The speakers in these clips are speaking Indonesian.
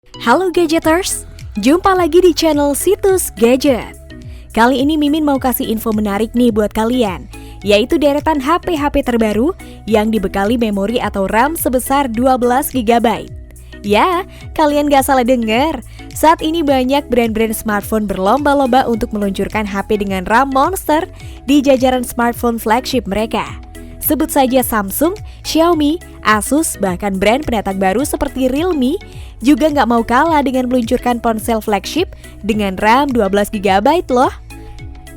Halo Gadgeters, jumpa lagi di channel Situs Gadget. Kali ini Mimin mau kasih info menarik nih buat kalian, yaitu deretan HP-HP terbaru yang dibekali memori atau RAM sebesar 12 GB. Ya, kalian gak salah dengar. Saat ini banyak brand-brand smartphone berlomba-lomba untuk meluncurkan HP dengan RAM monster di jajaran smartphone flagship mereka. Sebut saja Samsung, Xiaomi, Asus, bahkan brand pendatang baru seperti Realme juga nggak mau kalah dengan meluncurkan ponsel flagship dengan RAM 12 GB loh.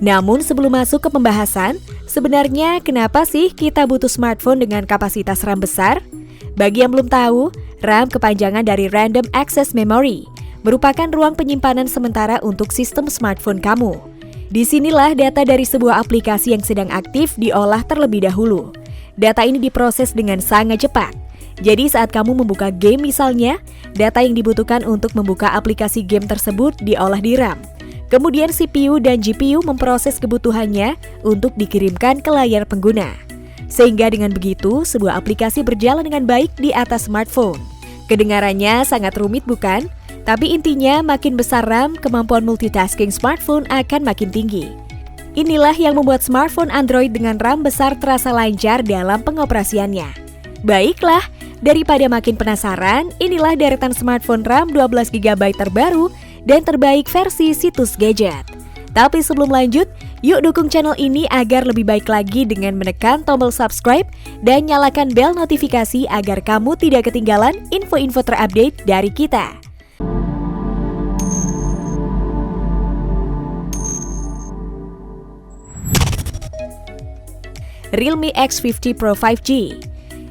Namun sebelum masuk ke pembahasan, sebenarnya kenapa sih kita butuh smartphone dengan kapasitas RAM besar? Bagi yang belum tahu, RAM kepanjangan dari Random Access Memory, merupakan ruang penyimpanan sementara untuk sistem smartphone kamu. Disinilah data dari sebuah aplikasi yang sedang aktif diolah terlebih dahulu. Data ini diproses dengan sangat cepat. Jadi saat kamu membuka game misalnya, data yang dibutuhkan untuk membuka aplikasi game tersebut diolah di RAM. Kemudian CPU dan GPU memproses kebutuhannya untuk dikirimkan ke layar pengguna. Sehingga dengan begitu, sebuah aplikasi berjalan dengan baik di atas smartphone. Kedengarannya sangat rumit bukan? Tapi intinya makin besar RAM, kemampuan multitasking smartphone akan makin tinggi. Inilah yang membuat smartphone Android dengan RAM besar terasa lancar dalam pengoperasiannya. Baiklah, daripada makin penasaran, inilah deretan smartphone RAM 12 GB terbaru dan terbaik versi Situs Gadget. Tapi sebelum lanjut, yuk dukung channel ini agar lebih baik lagi dengan menekan tombol subscribe dan nyalakan bel notifikasi agar kamu tidak ketinggalan info-info terupdate dari kita. Realme X50 Pro 5G.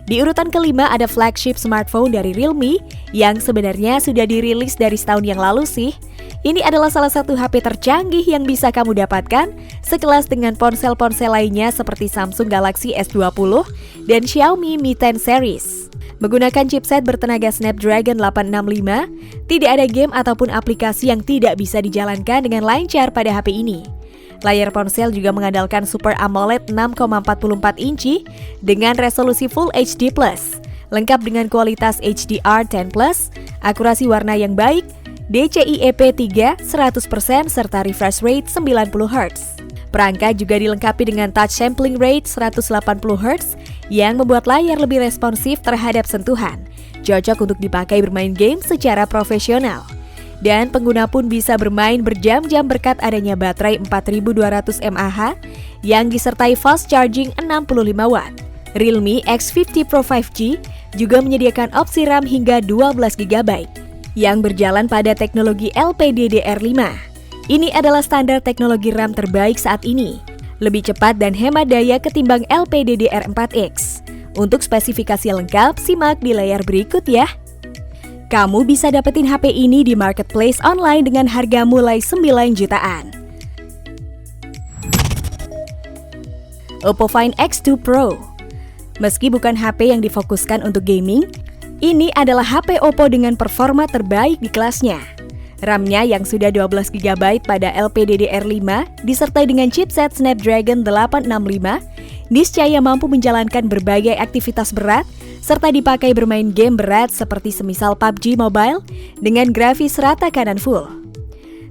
Di urutan kelima ada flagship smartphone dari Realme yang sebenarnya sudah dirilis dari setahun yang lalu sih. Ini adalah salah satu HP tercanggih yang bisa kamu dapatkan sekelas dengan ponsel-ponsel lainnya seperti Samsung Galaxy S20 dan Xiaomi Mi 10 series. Menggunakan chipset bertenaga Snapdragon 865, tidak ada game ataupun aplikasi yang tidak bisa dijalankan dengan lancar pada HP ini. Layar ponsel juga mengandalkan Super AMOLED 6,44 inci dengan resolusi Full HD+, lengkap dengan kualitas HDR10+, akurasi warna yang baik, DCI-EP3 100% serta refresh rate 90Hz. Perangkat juga dilengkapi dengan touch sampling rate 180Hz yang membuat layar lebih responsif terhadap sentuhan, cocok untuk dipakai bermain game secara profesional. Dan pengguna pun bisa bermain berjam-jam berkat adanya baterai 4200 mAh yang disertai fast charging 65 Watt. Realme X50 Pro 5G juga menyediakan opsi RAM hingga 12 GB yang berjalan pada teknologi LPDDR5. Ini adalah standar teknologi RAM terbaik saat ini, lebih cepat dan hemat daya ketimbang LPDDR4X. Untuk spesifikasi lengkap, simak di layar berikut ya. Kamu bisa dapetin HP ini di marketplace online dengan harga mulai 9 jutaan. Oppo Find X2 Pro. Meski bukan HP yang difokuskan untuk gaming, ini adalah HP Oppo dengan performa terbaik di kelasnya. RAM-nya yang sudah 12 GB pada LPDDR5 disertai dengan chipset Snapdragon 865, niscaya mampu menjalankan berbagai aktivitas berat serta dipakai bermain game berat seperti semisal PUBG Mobile dengan grafis rata kanan full.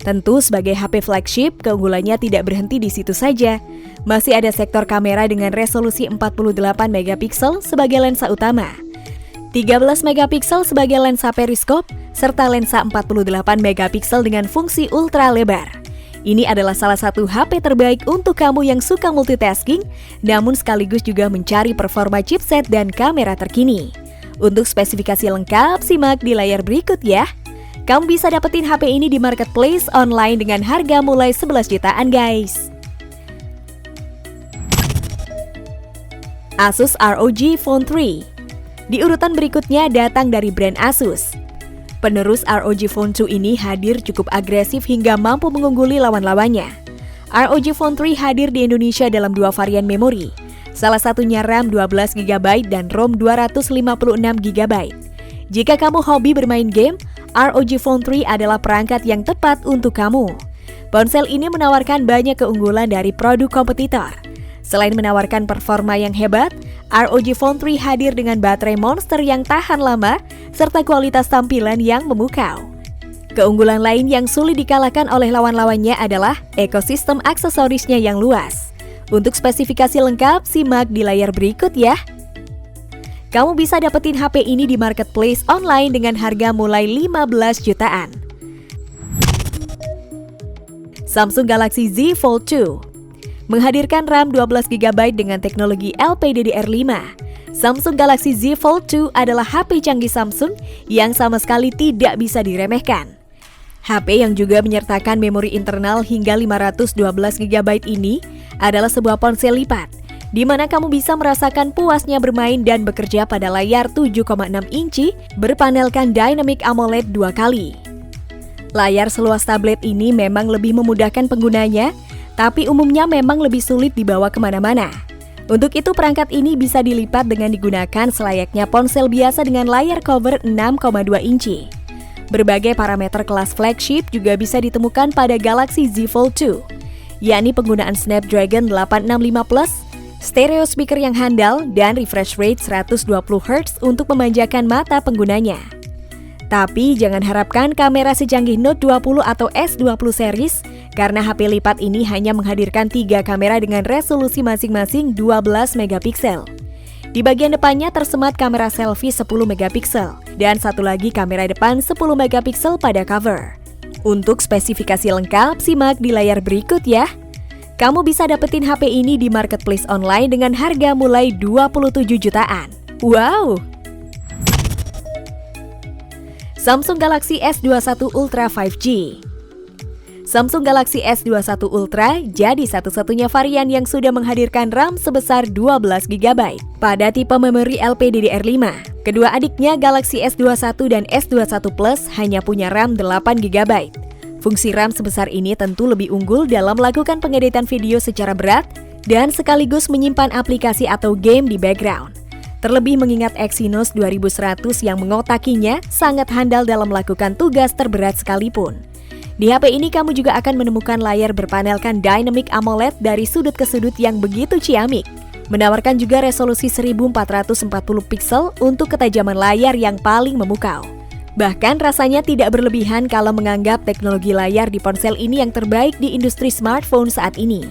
Tentu sebagai HP flagship, keunggulannya tidak berhenti di situ saja. Masih ada sektor kamera dengan resolusi 48 MP sebagai lensa utama, 13 MP sebagai lensa periskop, serta lensa 48 MP dengan fungsi ultra lebar. Ini adalah salah satu HP terbaik untuk kamu yang suka multitasking, namun sekaligus juga mencari performa chipset dan kamera terkini. Untuk spesifikasi lengkap, simak di layar berikut ya. Kamu bisa dapetin HP ini di marketplace online dengan harga mulai 11 jutaan guys. Asus ROG Phone 3. Di urutan berikutnya datang dari brand Asus. Penerus ROG Phone 2 ini hadir cukup agresif hingga mampu mengungguli lawan-lawannya. ROG Phone 3 hadir di Indonesia dalam dua varian memori. Salah satunya RAM 12 GB dan ROM 256 GB. Jika kamu hobi bermain game, ROG Phone 3 adalah perangkat yang tepat untuk kamu. Ponsel ini menawarkan banyak keunggulan dari produk kompetitor. Selain menawarkan performa yang hebat, ROG Phone 3 hadir dengan baterai monster yang tahan lama serta kualitas tampilan yang memukau. Keunggulan lain yang sulit dikalahkan oleh lawan-lawannya adalah ekosistem aksesorisnya yang luas. Untuk spesifikasi lengkap, simak di layar berikut ya. Kamu bisa dapetin HP ini di marketplace online dengan harga mulai 15 jutaan. Samsung Galaxy Z Fold 2 menghadirkan RAM 12GB dengan teknologi LPDDR5. Samsung Galaxy Z Fold 2 adalah HP canggih Samsung yang sama sekali tidak bisa diremehkan. HP yang juga menyertakan memori internal hingga 512GB ini adalah sebuah ponsel lipat, di mana kamu bisa merasakan puasnya bermain dan bekerja pada layar 7,6 inci berpanelkan Dynamic AMOLED 2 kali. Layar seluas tablet ini memang lebih memudahkan penggunanya, tapi umumnya memang lebih sulit dibawa kemana-mana. Untuk itu perangkat ini bisa dilipat dengan digunakan selayaknya ponsel biasa dengan layar cover 6,2 inci. Berbagai parameter kelas flagship juga bisa ditemukan pada Galaxy Z Fold 2, yakni penggunaan Snapdragon 865 Plus, stereo speaker yang handal, dan refresh rate 120Hz untuk memanjakan mata penggunanya. Tapi jangan harapkan kamera secanggih Note 20 atau S20 series, karena HP lipat ini hanya menghadirkan 3 kamera dengan resolusi masing-masing 12 megapiksel. Di bagian depannya tersemat kamera selfie 10 megapiksel, dan satu lagi kamera depan 10 megapiksel pada cover. Untuk spesifikasi lengkap, simak di layar berikut ya. Kamu bisa dapetin HP ini di marketplace online dengan harga mulai 27 jutaan. Wow! Samsung Galaxy S21 Ultra 5G. Samsung Galaxy S21 Ultra jadi satu-satunya varian yang sudah menghadirkan RAM sebesar 12GB pada tipe memori LPDDR5. Kedua adiknya Galaxy S21 dan S21 Plus hanya punya RAM 8GB. Fungsi RAM sebesar ini tentu lebih unggul dalam melakukan pengeditan video secara berat dan sekaligus menyimpan aplikasi atau game di background. Terlebih mengingat Exynos 2100 yang mengotakinya sangat handal dalam melakukan tugas terberat sekalipun. Di HP ini kamu juga akan menemukan layar berpanelkan Dynamic AMOLED dari sudut ke sudut yang begitu ciamik. Menawarkan juga resolusi 1440 piksel untuk ketajaman layar yang paling memukau. Bahkan rasanya tidak berlebihan kalau menganggap teknologi layar di ponsel ini yang terbaik di industri smartphone saat ini.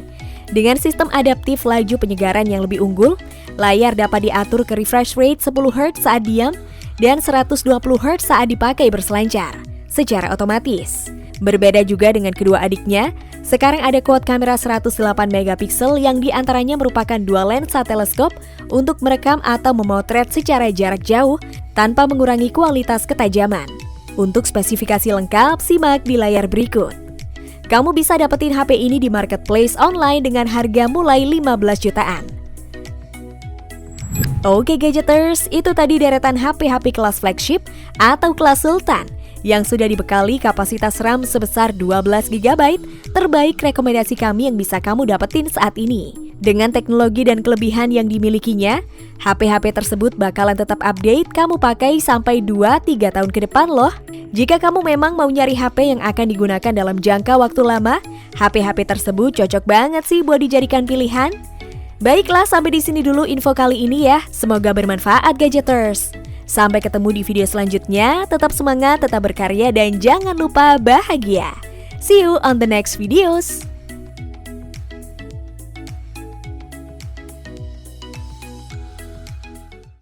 Dengan sistem adaptif laju penyegaran yang lebih unggul, layar dapat diatur ke refresh rate 10Hz saat diam dan 120Hz saat dipakai berselancar secara otomatis. Berbeda juga dengan kedua adiknya, sekarang ada quad kamera 108 megapiksel yang diantaranya merupakan dua lensa teleskop untuk merekam atau memotret secara jarak jauh tanpa mengurangi kualitas ketajaman. Untuk spesifikasi lengkap, simak di layar berikut. Kamu bisa dapetin HP ini di marketplace online dengan harga mulai 15 jutaan. Oke gadgeters, itu tadi deretan HP-HP kelas flagship atau kelas sultan yang sudah dibekali kapasitas RAM sebesar 12GB, terbaik rekomendasi kami yang bisa kamu dapetin saat ini. Dengan teknologi dan kelebihan yang dimilikinya, HP-HP tersebut bakalan tetap update kamu pakai sampai 2-3 tahun ke depan loh. Jika kamu memang mau nyari HP yang akan digunakan dalam jangka waktu lama, HP-HP tersebut cocok banget sih buat dijadikan pilihan. Baiklah, sampai di sini dulu info kali ini ya. Semoga bermanfaat gadgeters. Sampai ketemu di video selanjutnya, tetap semangat, tetap berkarya, dan jangan lupa bahagia. See you on the next videos.